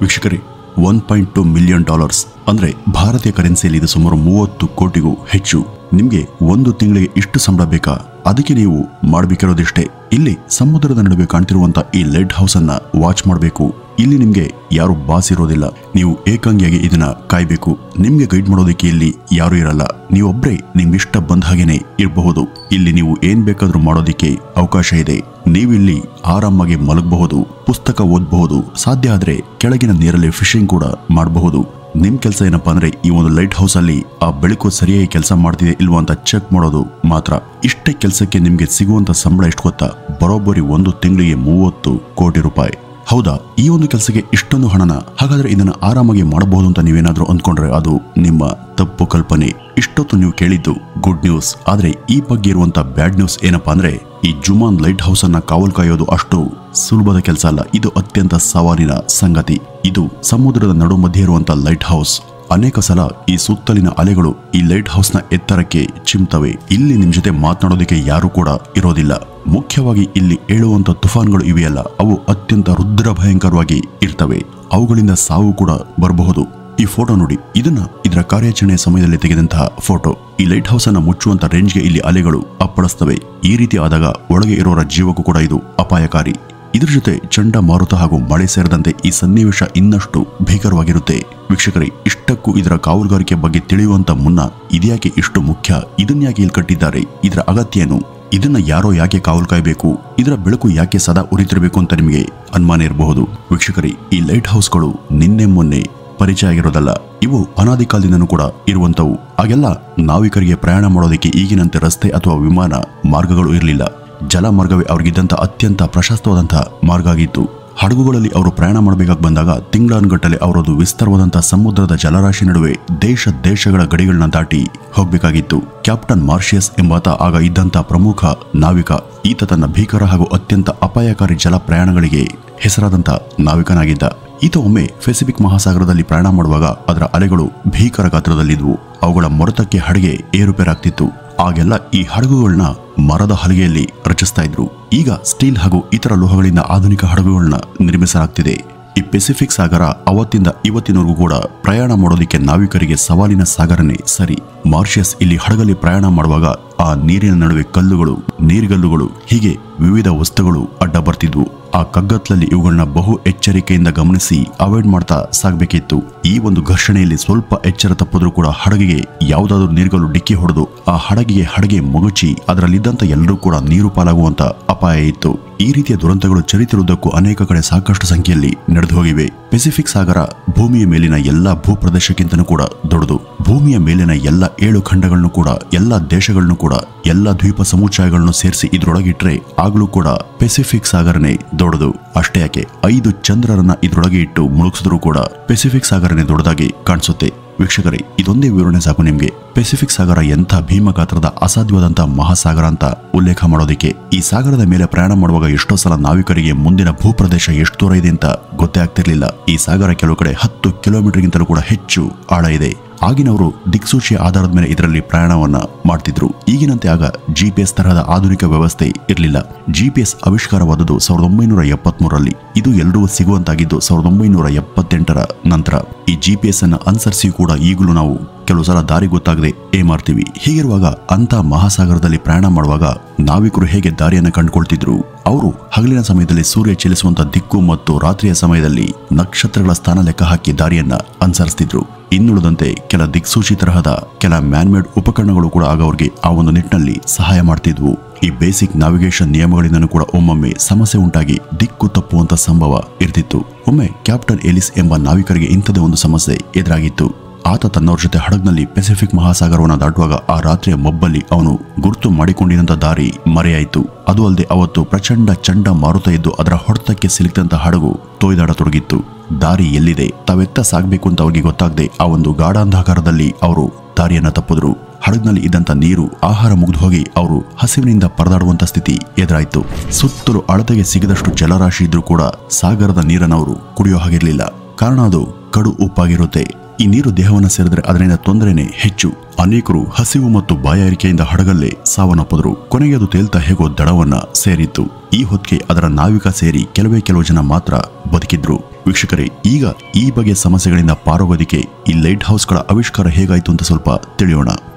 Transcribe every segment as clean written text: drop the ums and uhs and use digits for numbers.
ವೀಕ್ಷಕರೇ, $1.2 ಮಿಲಿಯನ್ ಅಂದ್ರೆ ಭಾರತೀಯ ಕರೆನ್ಸಿಯಲ್ಲಿ ಇದು ಸುಮಾರು 30 ಕೋಟಿಗೂ ಹೆಚ್ಚು. ನಿಮ್ಗೆ ಒಂದು ತಿಂಗಳಿಗೆ ಇಷ್ಟು ಸಂಬಳ ಬೇಕಾ? ಅದಕ್ಕೆ ನೀವು ಮಾಡಬೇಕಿರೋದಿಷ್ಟೇ. ಇಲ್ಲಿ ಸಮುದ್ರದ ನಡುವೆ ಕಾಣ್ತಿರುವಂತ ಈ ಲೈಟ್ ಹೌಸ್ ಅನ್ನ ವಾಚ್ ಮಾಡಬೇಕು. ಇಲ್ಲಿ ನಿಮ್ಗೆ ಯಾರು ಬಾಸ್ ಇರೋದಿಲ್ಲ. ನೀವು ಏಕಾಂಗಿಯಾಗಿ ಇದನ್ನ ಕಾಯ್ಬೇಕು. ನಿಮ್ಗೆ ಗೈಡ್ ಮಾಡೋದಕ್ಕೆ ಇಲ್ಲಿ ಯಾರು ಇರಲ್ಲ. ನೀವೊಬ್ರೇ ನಿಮ್ಗಿಷ್ಟ ಬಂದ ಹಾಗೇನೆ ಇರಬಹುದು. ಇಲ್ಲಿ ನೀವು ಏನ್ ಬೇಕಾದ್ರೂ ಮಾಡೋದಿಕ್ಕೆ ಅವಕಾಶ ಇದೆ. ನೀವಿಲ್ಲಿ ಆರಾಮಾಗಿ ಮಲಗಬಹುದು, ಪುಸ್ತಕ ಓದಬಹುದು, ಸಾಧ್ಯ ಆದ್ರೆ ಕೆಳಗಿನ ನೀರಲ್ಲಿ ಫಿಶಿಂಗ್ ಕೂಡ ಮಾಡಬಹುದು. ನಿಮ್ ಕೆಲಸ ಏನಪ್ಪಾ ಅಂದ್ರೆ ಈ ಒಂದು ಲೈಟ್ ಹೌಸ್ ಅಲ್ಲಿ ಆ ಬೆಳಕು ಸರಿಯಾಗಿ ಕೆಲಸ ಮಾಡ್ತಿದೆ ಇಲ್ವಾ ಅಂತ ಚೆಕ್ ಮಾಡೋದು ಮಾತ್ರ. ಇಷ್ಟೇ ಕೆಲಸಕ್ಕೆ ನಿಮ್ಗೆ ಸಿಗುವಂತ ಸಂಬಳ ಎಷ್ಟು ಗೊತ್ತಾ? ಬರೋಬ್ಬರಿ ಒಂದು ತಿಂಗಳಿಗೆ 30 ಕೋಟಿ ರೂಪಾಯಿ. ಹೌದಾ? ಈ ಒಂದು ಕೆಲಸಕ್ಕೆ ಇಷ್ಟೊಂದು ಹಣನ? ಹಾಗಾದ್ರೆ ಇದನ್ನ ಆರಾಮಾಗಿ ಮಾಡಬಹುದು ಅಂತ ನೀವೇನಾದ್ರೂ ಅಂದ್ಕೊಂಡ್ರೆ ಅದು ನಿಮ್ಮ ತಪ್ಪು ಕಲ್ಪನೆ. ಇಷ್ಟೊತ್ತು ನೀವು ಕೇಳಿದ್ದು ಗುಡ್ ನ್ಯೂಸ್. ಆದ್ರೆ ಈ ಬಗ್ಗೆ ಇರುವಂತ ಬ್ಯಾಡ್ ನ್ಯೂಸ್ ಏನಪ್ಪಾ ಅಂದ್ರೆ ಈ ಜುಮಾನ್ ಲೈಟ್ ಹೌಸ್ ಅನ್ನ ಕಾವಲು ಕಾಯೋದು ಅಷ್ಟು ಸುಲಭದ ಕೆಲಸ ಅಲ್ಲ. ಇದು ಅತ್ಯಂತ ಸವಾಲಿನ ಸಂಗತಿ. ಇದು ಸಮುದ್ರದ ನಡು ಮಧ್ಯೆ ಇರುವಂತ ಲೈಟ್ ಹೌಸ್. ಅನೇಕ ಸಲ ಈ ಸುತ್ತಲಿನ ಅಲೆಗಳು ಈ ಲೈಟ್ ಹೌಸ್ ನ ಎತ್ತರಕ್ಕೆ ಚಿಮ್ತವೆ. ಇಲ್ಲಿ ನಿಮ್ ಜೊತೆ ಮಾತನಾಡೋದಕ್ಕೆ ಯಾರು ಕೂಡ ಇರೋದಿಲ್ಲ. ಮುಖ್ಯವಾಗಿ ಇಲ್ಲಿ ಏಳುವಂತ ತುಫಾನ್ಗಳು ಇವೆಯಲ್ಲ, ಅವು ಅತ್ಯಂತ ರುದ್ರ ಭಯಂಕರವಾಗಿ ಇರ್ತವೆ. ಅವುಗಳಿಂದ ಸಾವು ಕೂಡ ಬರಬಹುದು. ಈ ಫೋಟೋ ನೋಡಿ, ಇದರ ಕಾರ್ಯಾಚರಣೆಯ ಸಮಯದಲ್ಲಿ ತೆಗೆದಂತಹ ಫೋಟೋ. ಈ ಲೈಟ್ ಹೌಸ್ ಅನ್ನ ಮುಚ್ಚುವಂತ ರೇಂಜ್ಗೆ ಇಲ್ಲಿ ಅಲೆಗಳು ಅಪ್ಪಳಿಸ್ತವೆ. ಈ ರೀತಿ ಆದಾಗ ಒಳಗೆ ಇರೋರ ಜೀವಕ್ಕೂ ಕೂಡ ಇದು ಅಪಾಯಕಾರಿ. ಇದ್ರ ಜೊತೆ ಚಂಡಮಾರುತ ಹಾಗೂ ಮಳೆ ಸೇರಿದಂತೆ ಈ ಸನ್ನಿವೇಶ ಇನ್ನಷ್ಟು ಭೀಕರವಾಗಿರುತ್ತೆ. ವೀಕ್ಷಕರೇ, ಇಷ್ಟಕ್ಕೂ ಇದರ ಕಾವಲುಗಾರಿಕೆ ಬಗ್ಗೆ ತಿಳಿಯುವಂತ ಮುನ್ನ ಇದ್ಯಾಕೆ ಇಷ್ಟು ಮುಖ್ಯ? ಇದನ್ಯಾಕೆ ಇಲ್ಲಿ ಕಟ್ಟಿದ್ದಾರೆ? ಇದರ ಅಗತ್ಯ ಏನು? ಇದನ್ನ ಯಾರೋ ಯಾಕೆ ಕಾವಲು ಕಾಯಬೇಕು? ಇದರ ಬೆಳಕು ಯಾಕೆ ಸದಾ ಉರಿತಿರಬೇಕು ಅಂತ ನಿಮಗೆ ಅನುಮಾನ ಇರಬಹುದು. ವೀಕ್ಷಕರೇ, ಈ ಲೈಟ್ ಹೌಸ್ಗಳು ನಿನ್ನೆ ಮೊನ್ನೆ ಪರಿಚಯ ಆಗಿರೋದಲ್ಲ. ಇವು ಅನಾದಿ ಕಾಲದಿಂದನೂ ಕೂಡ ಇರುವಂತವು. ಆಗೆಲ್ಲ ನಾವಿಕರಿಗೆ ಪ್ರಯಾಣ ಮಾಡೋದಕ್ಕೆ ಈಗಿನಂತೆ ರಸ್ತೆ ಅಥವಾ ವಿಮಾನ ಮಾರ್ಗಗಳು ಇರಲಿಲ್ಲ. ಜಲ ಮಾರ್ಗವೇ ಅವ್ರಿಗಿದ್ದಂತ ಅತ್ಯಂತ ಪ್ರಶಸ್ತವಾದಂತಹ ಮಾರ್ಗ ಆಗಿತ್ತು. ಹಡಗುಗಳಲ್ಲಿ ಅವರು ಪ್ರಯಾಣ ಮಾಡಬೇಕಾಗಿ ಬಂದಾಗ ತಿಂಗಳಾನುಗಟ್ಟಲೆ ಅವರದು ವಿಸ್ತಾರವಾದಂತಹ ಸಮುದ್ರದ ಜಲರಾಶಿ ನಡುವೆ ದೇಶಗಳ ಗಡಿಗಳನ್ನ ದಾಟಿ ಹೋಗಬೇಕಾಗಿತ್ತು. ಕ್ಯಾಪ್ಟನ್ ಮಾರ್ಷಿಯಸ್ ಎಂಬಾತ ಆಗ ಇದ್ದಂತ ಪ್ರಮುಖ ನಾವಿಕ. ಈತ ತನ್ನ ಭೀಕರ ಹಾಗೂ ಅತ್ಯಂತ ಅಪಾಯಕಾರಿ ಜಲ ಪ್ರಯಾಣಗಳಿಗೆ ಹೆಸರಾದಂತ ನಾವಿಕನಾಗಿದ್ದ. ಈತ ಒಮ್ಮೆ ಪೆಸಿಫಿಕ್ ಮಹಾಸಾಗರದಲ್ಲಿ ಪ್ರಯಾಣ ಮಾಡುವಾಗ ಅದರ ಅಲೆಗಳು ಭೀಕರ ಗಾತ್ರದಲ್ಲಿದ್ವು. ಅವುಗಳ ಮೊರತಕ್ಕೆ ಹಡಗೆ ಏರುಪೇರಾಗ್ತಿತ್ತು. ಆಗೆಲ್ಲ ಈ ಹಡಗುಗಳನ್ನ ಮರದ ಹಲಗೆಯಲ್ಲಿ ರಚಿಸ್ತಾ ಇದ್ರು. ಈಗ ಸ್ಟೀಲ್ ಹಾಗೂ ಇತರ ಲೋಹಗಳಿಂದ ಆಧುನಿಕ ಹಡಗುಗಳನ್ನ ನಿರ್ಮಿಸಲಾಗ್ತಿದೆ. ಈ ಪೆಸಿಫಿಕ್ ಸಾಗರ ಅವತ್ತಿಂದ ಇವತ್ತಿನವರೆಗೂ ಕೂಡ ಪ್ರಯಾಣ ಮಾಡೋದಿಕ್ಕೆ ನಾವಿಕರಿಗೆ ಸವಾಲಿನ ಸಾಗರನೇ ಸರಿ. ಮಾರ್ಷಿಯಸ್ ಇಲ್ಲಿ ಹಡಗಲ್ಲಿ ಪ್ರಯಾಣ ಮಾಡುವಾಗ ಆ ನೀರಿನ ನಡುವೆ ಕಲ್ಲುಗಳು, ನೀರ್ಗಲ್ಲುಗಳು, ಹೀಗೆ ವಿವಿಧ ವಸ್ತುಗಳು ಅಡ್ಡ ಬರ್ತಿದ್ವು. ಆ ಕಗ್ಗತ್ಲಲ್ಲಿ ಇವುಗಳನ್ನ ಬಹು ಎಚ್ಚರಿಕೆಯಿಂದ ಗಮನಿಸಿ ಅವಾಯ್ಡ್ ಮಾಡ್ತಾ ಸಾಗಬೇಕಿತ್ತು. ಈ ಒಂದು ಘರ್ಷಣೆಯಲ್ಲಿ ಸ್ವಲ್ಪ ಎಚ್ಚರ ತಪ್ಪಿದ್ರೂ ಕೂಡ ಹಡಗಿಗೆ ಯಾವುದಾದ್ರೂ ನೀರ್ಗಲ್ಲು ಡಿಕ್ಕಿ ಹೊಡೆದು ಆ ಹಡಗೆ ಮಗುಚಿ ಅದರಲ್ಲಿದ್ದಂತ ಎಲ್ಲರೂ ಕೂಡ ನೀರು ಪಾಲಾಗುವಂತ ಅಪಾಯ ಇತ್ತು. ಈ ರೀತಿಯ ದುರಂತಗಳು ಚರಿತ್ರೆಯುದ್ದಕ್ಕೂ ಅನೇಕ ಕಡೆ ಸಾಕಷ್ಟು ಸಂಖ್ಯೆಯಲ್ಲಿ ನಡೆದು ಹೋಗಿವೆ. ಪೆಸಿಫಿಕ್ ಸಾಗರ ಭೂಮಿಯ ಮೇಲಿನ ಎಲ್ಲಾ ಭೂಪ್ರದೇಶಕ್ಕಿಂತನೂ ಕೂಡ ದೊಡ್ಡದು. ಭೂಮಿಯ ಮೇಲಿನ ಎಲ್ಲ 7 ಖಂಡಗಳನ್ನು ಕೂಡ, ಎಲ್ಲ ದೇಶಗಳನ್ನು ಕೂಡ, ಎಲ್ಲ ದ್ವೀಪ ಸಮುಚ್ಛಯಗಳನ್ನು ಸೇರಿಸಿ ಇದ್ರೊಳಗಿಟ್ರೆ ಆಗ್ಲೂ ಕೂಡ ಪೆಸಿಫಿಕ್ ಸಾಗರನೇ ದೊಡ್ಡದು. ಅಷ್ಟೇ ಯಾಕೆ 5 ಚಂದ್ರರನ್ನ ಇದ್ರೊಳಗೆ ಇಟ್ಟು ಮುಳುಗಿಸಿದ್ರು ಕೂಡ ಪೆಸಿಫಿಕ್ ಸಾಗರನೇ ದೊಡ್ಡದಾಗಿ ಕಾಣಿಸುತ್ತೆ. ವೀಕ್ಷಕರೇ, ಇದೊಂದೇ ವಿವರಣೆ ಸಾಕು ನಿಮ್ಗೆ ಪೆಸಿಫಿಕ್ ಸಾಗರ ಎಂಥ ಭೀಮ ಗಾತ್ರದ ಅಸಾಧ್ಯವಾದಂತಹ ಮಹಾಸಾಗರ ಅಂತ ಉಲ್ಲೇಖ ಮಾಡೋದಿಕ್ಕೆ. ಈ ಸಾಗರದ ಮೇಲೆ ಪ್ರಯಾಣ ಮಾಡುವಾಗ ಎಷ್ಟೋ ಸಲ ನಾವಿಕರಿಗೆ ಮುಂದಿನ ಭೂಪ್ರದೇಶ ಎಷ್ಟು ದೂರ ಇದೆ ಅಂತ ಗೊತ್ತೇ ಆಗ್ತಿರ್ಲಿಲ್ಲ. ಈ ಸಾಗರ ಕೆಲವು ಕಡೆ 10 ಕಿಲೋಮೀಟರ್ಗಿಂತಲೂ ಕೂಡ ಹೆಚ್ಚು ಆಳ ಇದೆ. ಆಗಿನವರು ದಿಕ್ಸೂಚಿಯ ಆಧಾರದ ಮೇಲೆ ಇದರಲ್ಲಿ ಪ್ರಯಾಣವನ್ನ ಮಾಡ್ತಿದ್ರು. ಈಗಿನಂತೆ ಆಗ GPS ತರಹದ ಆಧುನಿಕ ವ್ಯವಸ್ಥೆ ಇರಲಿಲ್ಲ. GPS ಆವಿಷ್ಕಾರವಾದದ್ದು 1973ರಲ್ಲಿ. ಇದು ಎಲ್ಲರಿಗೂ ಸಿಗುವಂತಾಗಿದ್ದು 1978ರ ನಂತರ. ಈ GPS ಅನ್ನ ಅನುಸರಿಸಿಯೂ ಕೂಡ ಈಗಲೂ ನಾವು ಕೆಲವು ಸಲ ದಾರಿ ಗೊತ್ತಾಗದೆ ಮಾಡ್ತೀವಿ. ಹೀಗಿರುವಾಗ ಅಂತ ಮಹಾಸಾಗರದಲ್ಲಿ ಪ್ರಯಾಣ ಮಾಡುವಾಗ ನಾವಿಕರು ಹೇಗೆ ದಾರಿಯನ್ನು ಕಂಡುಕೊಳ್ತಿದ್ರು? ಅವರು ಹಗಲಿನ ಸಮಯದಲ್ಲಿ ಸೂರ್ಯ ಚಲಿಸುವಂತ ದಿಕ್ಕು ಮತ್ತು ರಾತ್ರಿಯ ಸಮಯದಲ್ಲಿ ನಕ್ಷತ್ರಗಳ ಸ್ಥಾನ ಲೆಕ್ಕ ಹಾಕಿ ದಾರಿಯನ್ನ ಅನುಸರಿಸ್ತಿದ್ರು. ಇನ್ನುಳಿದಂತೆ ಕೆಲ ದಿಕ್ಸೂಚಿ ತರಹದ ಕೆಲ ಮ್ಯಾನ್ಮೇಡ್ ಉಪಕರಣಗಳು ಕೂಡ ಆಗ ಅವ್ರಿಗೆ ಆ ಒಂದು ನಿಟ್ಟಿನಲ್ಲಿ ಸಹಾಯ ಮಾಡ್ತಿದ್ವು. ಈ ಬೇಸಿಕ್ ನ್ಯಾವಿಗೇಷನ್ ನಿಯಮಗಳಿಂದನೂ ಕೂಡ ಒಮ್ಮೊಮ್ಮೆ ಸಮಸ್ಯೆ ಉಂಟಾಗಿ ದಿಕ್ಕು ತಪ್ಪುವಂತ ಸಂಭವ ಇರ್ತಿತ್ತು. ಒಮ್ಮೆ ಕ್ಯಾಪ್ಟನ್ ಎಲಿಸ್ ಎಂಬ ನಾವಿಕರಿಗೆ ಇಂಥದೇ ಒಂದು ಸಮಸ್ಯೆ ಎದುರಾಗಿತ್ತು. ಆತ ತನ್ನವ್ರ ಜೊತೆ ಹಡಗ್ನಲ್ಲಿ ಪೆಸಿಫಿಕ್ ಮಹಾಸಾಗರವನ್ನು ದಾಟುವಾಗ ಆ ರಾತ್ರಿಯ ಮಬ್ಬಲ್ಲಿ ಅವನು ಗುರುತು ಮಾಡಿಕೊಂಡಿದ್ದಂತ ದಾರಿ ಮರೆಯಾಯಿತು. ಅದು ಅಲ್ಲದೆ ಅವತ್ತು ಪ್ರಚಂಡ ಚಂಡಮಾರುತ ಇದ್ದು ಅದರ ಹೊಡೆತಕ್ಕೆ ಸಿಲುಕಿದಂತ ಹಡಗು ತೊಯ್ದಾಡತೊಡಗಿತ್ತು. ದಾರಿ ಎಲ್ಲಿದೆ, ತಾವೆತ್ತ ಸಾಗಬೇಕು ಅಂತ ಅವ್ರಿಗೆ ಗೊತ್ತಾಗದೆ ಆ ಒಂದು ಗಾಢಾಂಧಕಾರದಲ್ಲಿ ಅವರು ದಾರಿಯನ್ನ ತಪ್ಪಿದ್ರು. ಹಡಗ್ನಲ್ಲಿ ಇದ್ದಂತ ನೀರು, ಆಹಾರ ಮುಗಿದು ಹೋಗಿ ಅವರು ಹಸಿವಿನಿಂದ ಪರದಾಡುವಂತ ಸ್ಥಿತಿ ಎದುರಾಯಿತು. ಸುತ್ತಲೂ ಅಳತೆಗೆ ಸಿಗದಷ್ಟು ಜಲರಾಶಿ ಇದ್ರೂ ಕೂಡ ಸಾಗರದ ನೀರನ್ನು ಅವರು ಕುಡಿಯೋ ಹಾಗಿರ್ಲಿಲ್ಲ. ಕಾರಣ ಅದು ಕಡು ಉಪ್ಪಾಗಿರುತ್ತೆ. ಈ ನೀರು ದೇಹವನ್ನು ಸೇರಿದ್ರೆ ಅದರಿಂದ ತೊಂದರೆನೇ ಹೆಚ್ಚು. ಅನೇಕರು ಹಸಿವು ಮತ್ತು ಬಾಯಾರಿಕೆಯಿಂದ ಹಡಗಲ್ಲೇ ಸಾವನ್ನಪ್ಪಿದ್ರು. ಕೊನೆಗೆ ಅದು ತೇಲ್ತಾ ಹೇಗೋ ದಡವನ್ನ ಸೇರಿತ್ತು. ಈ ಹೊತ್ತಿಗೆ ಅದರ ನಾವಿಕ ಸೇರಿ ಕೆಲವು ಜನ ಮಾತ್ರ ಬದುಕಿದ್ರು. ವೀಕ್ಷಕರೇ, ಈಗ ಈ ಬಗೆಯ ಸಮಸ್ಯೆಗಳಿಂದ ಪಾರೋಗೋದಿಕ್ಕೆ ಈ ಲೈಟ್ ಹೌಸ್ಗಳ ಆವಿಷ್ಕಾರ ಹೇಗಾಯಿತು ಅಂತ ಸ್ವಲ್ಪ ತಿಳಿಯೋಣ.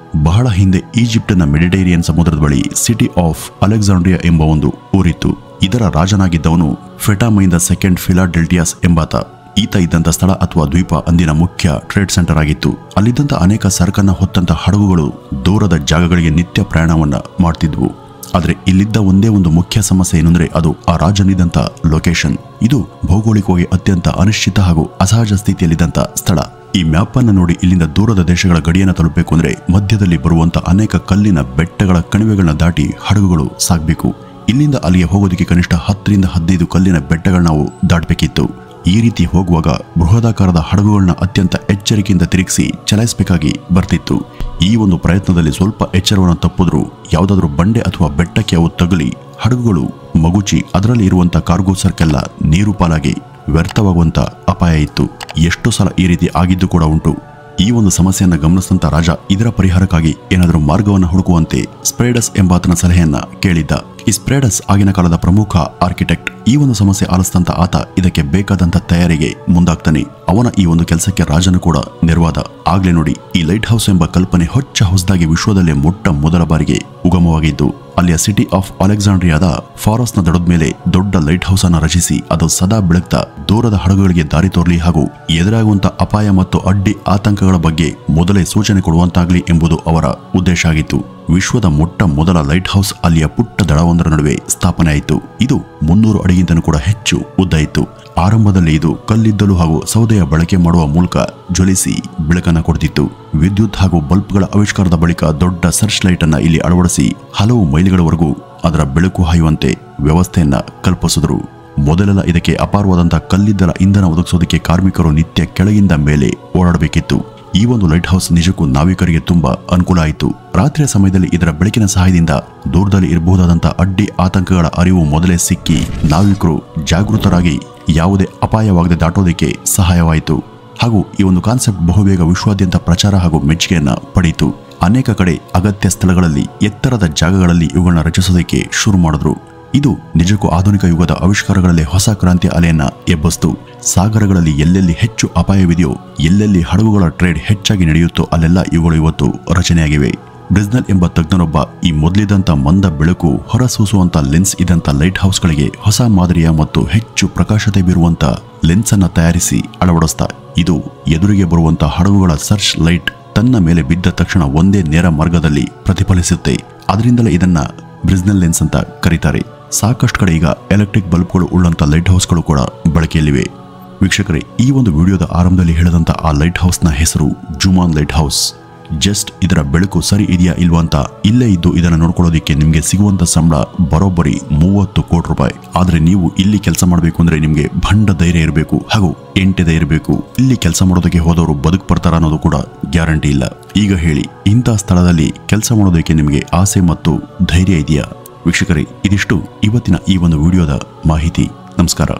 ಬಹಳ ಹಿಂದೆ ಈಜಿಪ್ಟಿನ ಮೆಡಿಟೇರಿಯನ್ ಸಮುದ್ರದ ಬಳಿ ಸಿಟಿ ಆಫ್ ಅಲೆಕ್ಸಾಂಡ್ರಿಯಾ ಎಂಬ ಒಂದು ಊರಿತ್ತು. ಇದರ ರಾಜನಾಗಿದ್ದವನು ಫೆಟಾಮೈನ್ ಸೆಕೆಂಡ್ ಫಿಲಾಡೆಲ್ಫಿಯಸ್ ಎಂಬಾತ. ಈತ ಇದ್ದಂಥ ಸ್ಥಳ ಅಥವಾ ದ್ವೀಪ ಅಂದಿನ ಮುಖ್ಯ ಟ್ರೇಡ್ ಸೆಂಟರ್ ಆಗಿತ್ತು. ಅಲ್ಲಿದ್ದಂಥ ಅನೇಕ ಸರಕನ್ನ ಹೊತ್ತಂತ ಹಡಗುಗಳು ದೂರದ ಜಾಗಗಳಿಗೆ ನಿತ್ಯ ಪ್ರಯಾಣವನ್ನ ಮಾಡ್ತಿದ್ವು. ಆದರೆ ಇಲ್ಲಿದ್ದ ಒಂದೇ ಒಂದು ಮುಖ್ಯ ಸಮಸ್ಯೆ ಏನಂದ್ರೆ ಅದು ಆ ರಾಜನಿದ್ದಂಥ ಲೊಕೇಶನ್. ಇದು ಭೌಗೋಳಿಕವಾಗಿ ಅತ್ಯಂತ ಅನಿಶ್ಚಿತ ಹಾಗೂ ಅಸಹಜ ಸ್ಥಿತಿಯಲ್ಲಿದ್ದಂಥ ಸ್ಥಳ. ಈ ಮ್ಯಾಪ್ ಅನ್ನು ನೋಡಿ ಇಲ್ಲಿಂದ ದೂರದ ದೇಶಗಳ ಗಡಿಯನ್ನು ತಲುಪಬೇಕು ಅಂದ್ರೆ ಮಧ್ಯದಲ್ಲಿ ಬರುವಂತ ಅನೇಕ ಕಲ್ಲಿನ ಬೆಟ್ಟಗಳ ಕಣಿವೆಗಳನ್ನ ದಾಟಿ ಹಡಗುಗಳು ಸಾಗಬೇಕು. ಇಲ್ಲಿಂದ ಅಲ್ಲಿಗೆ ಹೋಗೋದಕ್ಕೆ ಕನಿಷ್ಠ 10 ರಿಂದ 15 ಕಲ್ಲಿನ ಬೆಟ್ಟಗಳನ್ನ ನಾವು ದಾಟಬೇಕಿತ್ತು. ಈ ರೀತಿ ಹೋಗುವಾಗ ಬೃಹದಾಕಾರದ ಹಡಗುಗಳನ್ನ ಅತ್ಯಂತ ಎಚ್ಚರಿಕೆಯಿಂದ ತಿರುಗಿಸಿ ಚಲಾಯಿಸಬೇಕಾಗಿ ಬರ್ತಿತ್ತು. ಈ ಒಂದು ಪ್ರಯತ್ನದಲ್ಲಿ ಸ್ವಲ್ಪ ಎಚ್ಚರವನ್ನು ತಪ್ಪಿದ್ರೂ ಯಾವುದಾದ್ರೂ ಬಂಡೆ ಅಥವಾ ಬೆಟ್ಟಕ್ಕೆ ಅವು ತಗುಲಿ ಹಡಗುಗಳು ಮಗುಚಿ ಅದರಲ್ಲಿ ಇರುವಂತ ಕಾರ್ಗೋ ಸರ್ಕೆಲ್ಲ ನೀರು ಪಾಲಾಗಿ ವ್ಯರ್ಥವಾಗುವಂತ ಅಪಾಯ ಇತ್ತು. ಎಷ್ಟು ಸಲ ಈ ರೀತಿ ಆಗಿದ್ದು ಕೂಡ ಉಂಟು. ಈ ಒಂದು ಸಮಸ್ಯೆಯನ್ನ ಗಮನಿಸಿದಂತ ರಾಜ ಇದರ ಪರಿಹಾರಕ್ಕಾಗಿ ಏನಾದರೂ ಮಾರ್ಗವನ್ನು ಹುಡುಕುವಂತೆ ಸ್ಪ್ರೇಡಸ್ ಎಂಬಾತನ ಸಲಹೆಯನ್ನ ಕೇಳಿದ್ದ. ಈ ಸ್ಪ್ರೇಡಸ್ ಆಗಿನ ಕಾಲದ ಪ್ರಮುಖ ಆರ್ಕಿಟೆಕ್ಟ್. ಈ ಒಂದು ಸಮಸ್ಯೆ ಆಲಿಸಿದಂತ ಆತ ಇದಕ್ಕೆ ಬೇಕಾದಂತ ತಯಾರಿಗೆ ಮುಂದಾಗ್ತಾನೆ. ಅವನ ಈ ಒಂದು ಕೆಲಸಕ್ಕೆ ರಾಜನು ಕೂಡ ನೆರವಾದ. ಆಗ್ಲೇ ನೋಡಿ ಈ ಲೈಟ್ ಹೌಸ್ ಎಂಬ ಕಲ್ಪನೆ ಹೊಸದಾಗಿ ವಿಶ್ವದಲ್ಲೇ ಮೊದಲ ಬಾರಿಗೆ ಉಗಮವಾಗಿದ್ದು. ಅಲ್ಲಿಯ ಸಿಟಿ ಆಫ್ ಅಲೆಕ್ಸಾಂಡ್ರಿಯಾದ ಫಾರಸ್ನ ದಡದ ಮೇಲೆ ದೊಡ್ಡ ಲೈಟ್ ಹೌಸ್ ಅನ್ನು ರಚಿಸಿ ಅದು ಸದಾ ಬೆಳಗ್ತಾ ದೂರದ ಹಡಗುಗಳಿಗೆ ದಾರಿ ತೋರಲಿ ಹಾಗೂ ಎದುರಾಗುವಂತ ಅಪಾಯ ಮತ್ತು ಅಡ್ಡಿ ಆತಂಕಗಳ ಬಗ್ಗೆ ಮೊದಲೇ ಸೂಚನೆ ಕೊಡುವಂತಾಗಲಿ ಎಂಬುದು ಅವರ ಉದ್ದೇಶ ಆಗಿತ್ತು. ವಿಶ್ವದ ಮೊದಲ ಲೈಟ್ ಹೌಸ್ ಅಲ್ಲಿಯ ಪುಟ್ಟ ದಡವೊಂದರ ನಡುವೆ ಸ್ಥಾಪನೆ ಆಯಿತು. ಇದು 300 ಅಡಿಗಿಂತಲೂ ಕೂಡ ಹೆಚ್ಚು ಉದ್ದ ಇತ್ತು. ಆರಂಭದಲ್ಲಿ ಇದು ಕಲ್ಲಿದ್ದಲು ಹಾಗೂ ಸೌದೆಯ ಬಳಕೆ ಮಾಡುವ ಮೂಲಕ ಜ್ವಲಿಸಿ ಬೆಳಕನ್ನು ಕೊಡ್ತಿತ್ತು. ವಿದ್ಯುತ್ ಹಾಗೂ ಬಲ್ಬ್ಗಳ ಆವಿಷ್ಕಾರದ ಬಳಿಕ ದೊಡ್ಡ ಸರ್ಚ್ ಲೈಟ್ ಅನ್ನ ಇಲ್ಲಿ ಅಳವಡಿಸಿ ಹಲವು ಮೈಲಿಗಳವರೆಗೂ ಅದರ ಬೆಳಕು ಹಾಯುವಂತೆ ವ್ಯವಸ್ಥೆಯನ್ನ ಕಲ್ಪಿಸಿದ್ರು. ಮೊದಲೆಲ್ಲ ಇದಕ್ಕೆ ಅಪಾರವಾದಂತಹ ಕಲ್ಲಿದ್ದಲ ಇಂಧನ ಒದಗಿಸೋದಕ್ಕೆ ಕಾರ್ಮಿಕರು ನಿತ್ಯ ಕೆಳಗಿಂದ ಮೇಲೆ ಓಡಾಡಬೇಕಿತ್ತು. ಈ ಒಂದು ಲೈಟ್ ಹೌಸ್ ನಿಜಕ್ಕೂ ನಾವಿಕರಿಗೆ ತುಂಬಾ ಅನುಕೂಲ ಆಯಿತು. ರಾತ್ರಿಯ ಸಮಯದಲ್ಲಿ ಇದರ ಬೆಳಕಿನ ಸಹಾಯದಿಂದ ದೂರದಲ್ಲಿ ಇರಬಹುದಾದಂತಹ ಅಡ್ಡಿ ಆತಂಕಗಳ ಅರಿವು ಮೊದಲೇ ಸಿಕ್ಕಿ ನಾವಿಕರು ಜಾಗೃತರಾಗಿ ಯಾವುದೇ ಅಪಾಯವಾಗದೆ ದಾಟೋದಕ್ಕೆ ಸಹಾಯವಾಯಿತು. ಹಾಗೂ ಈ ಒಂದು ಕಾನ್ಸೆಪ್ಟ್ ಬಹುಬೇಗ ವಿಶ್ವಾದ್ಯಂತ ಪ್ರಚಾರ ಹಾಗೂ ಮೆಚ್ಚುಗೆಯನ್ನ ಪಡೆಯಿತು. ಅನೇಕ ಕಡೆ ಅಗತ್ಯ ಸ್ಥಳಗಳಲ್ಲಿ ಎತ್ತರದ ಜಾಗಗಳಲ್ಲಿ ಇವುಗಳನ್ನ ರಚಿಸೋದಕ್ಕೆ ಶುರು ಮಾಡಿದ್ರು. ಇದು ನಿಜಕ್ಕೂ ಆಧುನಿಕ ಯುಗದ ಆವಿಷ್ಕಾರಗಳಲ್ಲಿ ಹೊಸ ಕ್ರಾಂತಿ ಅಲೆಯನ್ನ ಎಬ್ಬಿಸಿತು. ಸಾಗರಗಳಲ್ಲಿ ಎಲ್ಲೆಲ್ಲಿ ಹೆಚ್ಚು ಅಪಾಯವಿದೆಯೋ, ಎಲ್ಲೆಲ್ಲಿ ಹಡಗುಗಳ ಟ್ರೇಡ್ ಹೆಚ್ಚಾಗಿ ನಡೆಯುತ್ತೋ ಅಲ್ಲೆಲ್ಲ ಇವುಗಳು ಇವತ್ತು ರಚನೆಯಾಗಿವೆ. ಬ್ರಿಸ್ನೆಲ್ ಎಂಬ ತಜ್ಞನೊಬ್ಬ ಈ ಮೊದಲಿದ್ದಂಥ ಮಂದ ಬೆಳಕು ಹೊರಸೂಸುವಂತ ಲೆನ್ಸ್ ಇದ್ದಂಥ ಲೈಟ್ ಹೌಸ್ಗಳಿಗೆ ಹೊಸ ಮಾದರಿಯ ಮತ್ತು ಹೆಚ್ಚು ಪ್ರಕಾಶತೆ ಬೀರುವಂತ ಲೆನ್ಸ್ ಅನ್ನ ತಯಾರಿಸಿ ಅಳವಡಿಸ್ತಾ. ಇದು ಎದುರಿಗೆ ಬರುವಂತ ಹಡಗುಗಳ ಸರ್ಚ್ ಲೈಟ್ ತನ್ನ ಮೇಲೆ ಬಿದ್ದ ತಕ್ಷಣ ಒಂದೇ ನೇರ ಮಾರ್ಗದಲ್ಲಿ ಪ್ರತಿಫಲಿಸುತ್ತೆ. ಅದರಿಂದಲೇ ಇದನ್ನ ಬ್ರಿಸ್ನೆಲ್ ಲೆನ್ಸ್ ಅಂತ ಕರೀತಾರೆ. ಸಾಕಷ್ಟು ಕಡೆ ಈಗ ಎಲೆಕ್ಟ್ರಿಕ್ ಬಲ್ಬ್ಗಳು ಉಳ್ಳಂತ ಲೈಟ್ ಹೌಸ್ಗಳು ಕೂಡ ಬಳಕೆಯಲ್ಲಿವೆ. ವೀಕ್ಷಕರೇ, ಈ ಒಂದು ವಿಡಿಯೋದ ಆರಂಭದಲ್ಲಿ ಹೇಳಿದಂತ ಆ ಲೈಟ್ ಹೌಸ್ನ ಹೆಸರು ಜುಮಾನ್ ಲೈಟ್ ಹೌಸ್. ಜಸ್ಟ್ ಇದರ ಬೆಳಕು ಸರಿ ಇದೆಯಾ ಇಲ್ವಾ ಅಂತ ಇಲ್ಲೇ ಇದ್ದು ಇದನ್ನು ನೋಡ್ಕೊಳ್ಳೋದಿಕ್ಕೆ ನಿಮಗೆ ಸಿಗುವಂತ ಸಂಬಳ ಬರೋಬ್ಬರಿ 30 ಕೋಟಿ ರೂಪಾಯಿ. ಆದ್ರೆ ನೀವು ಇಲ್ಲಿ ಕೆಲಸ ಮಾಡಬೇಕು ಅಂದ್ರೆ ನಿಮಗೆ ಭಂಡ ಧೈರ್ಯ ಇರಬೇಕು ಹಾಗೂ ಎಂಟೆದೆ ಇರಬೇಕು. ಇಲ್ಲಿ ಕೆಲಸ ಮಾಡೋದಕ್ಕೆ ಹೋದವರು ಬದುಕು ಬರ್ತಾರ ಅನ್ನೋದು ಕೂಡ ಗ್ಯಾರಂಟಿ ಇಲ್ಲ. ಈಗ ಹೇಳಿ, ಇಂಥ ಸ್ಥಳದಲ್ಲಿ ಕೆಲಸ ಮಾಡೋದಕ್ಕೆ ನಿಮಗೆ ಆಸೆ ಮತ್ತು ಧೈರ್ಯ ಇದೆಯಾ? ವೀಕ್ಷಕರೇ, ಇದಿಷ್ಟು ಇವತ್ತಿನ ಈ ಒಂದು ವಿಡಿಯೋದ ಮಾಹಿತಿ. ನಮಸ್ಕಾರ.